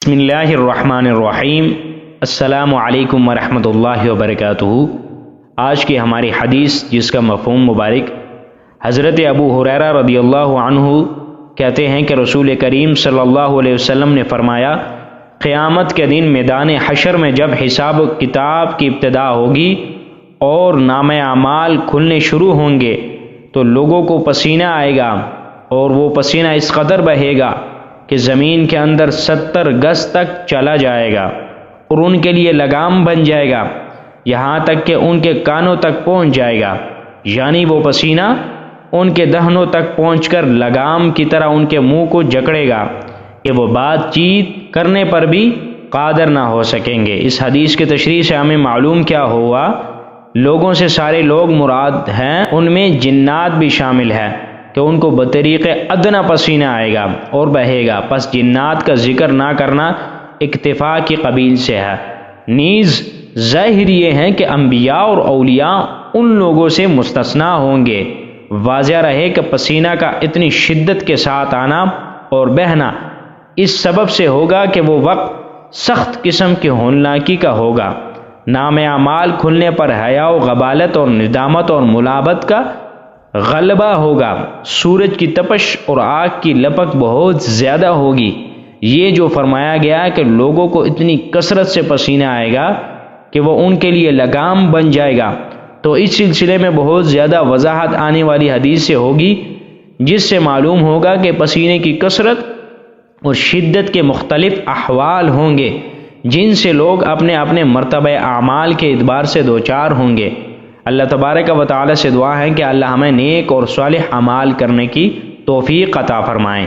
بسم اللہ الرحمن الرحیم۔ السلام علیکم ورحمۃ اللہ وبرکاتہ۔ آج کی ہماری حدیث جس کا مفہوم مبارک حضرت ابو ہریرہ رضی اللہ عنہ کہتے ہیں کہ رسول کریم صلی اللہ علیہ وسلم نے فرمایا، قیامت کے دن میدان حشر میں جب حساب و کتاب کی ابتدا ہوگی اور نامہ اعمال کھلنے شروع ہوں گے تو لوگوں کو پسینہ آئے گا اور وہ پسینہ اس قدر بہے گا کہ زمین کے اندر 70 گز تک چلا جائے گا اور ان کے لیے لگام بن جائے گا، یہاں تک کہ ان کے کانوں تک پہنچ جائے گا، یعنی وہ پسینہ ان کے دہنوں تک پہنچ کر لگام کی طرح ان کے منہ کو جکڑے گا کہ وہ بات چیت کرنے پر بھی قادر نہ ہو سکیں گے۔ اس حدیث کی تشریح سے ہمیں معلوم کیا ہوا؟ لوگوں سے سارے لوگ مراد ہیں، ان میں جنات بھی شامل ہے کہ ان کو بطریق ادنا پسینہ آئے گا اور بہے گا، پس جنات کا ذکر نہ کرنا اکتفا کی قبیل سے ہے۔ نیز ظاہر یہ ہے کہ انبیاء اور اولیاء ان لوگوں سے مستثنا ہوں گے۔ واضح رہے کہ پسینہ کا اتنی شدت کے ساتھ آنا اور بہنا اس سبب سے ہوگا کہ وہ وقت سخت قسم کی ہولناکی کا ہوگا۔ نام اعمال کھلنے پر حیا و غبالت اور ندامت اور ملابت کا غلبہ ہوگا، سورج کی تپش اور آگ کی لپک بہت زیادہ ہوگی۔ یہ جو فرمایا گیا کہ لوگوں کو اتنی کثرت سے پسینہ آئے گا کہ وہ ان کے لیے لگام بن جائے گا، تو اس سلسلے میں بہت زیادہ وضاحت آنے والی حدیث سے ہوگی، جس سے معلوم ہوگا کہ پسینے کی کثرت اور شدت کے مختلف احوال ہوں گے جن سے لوگ اپنے اپنے مرتبہ اعمال کے اعتبار سے دوچار ہوں گے۔ اللہ تبارک و تعالی سے دعا ہے کہ اللہ ہمیں نیک اور صالح اعمال کرنے کی توفیق عطا فرمائیں۔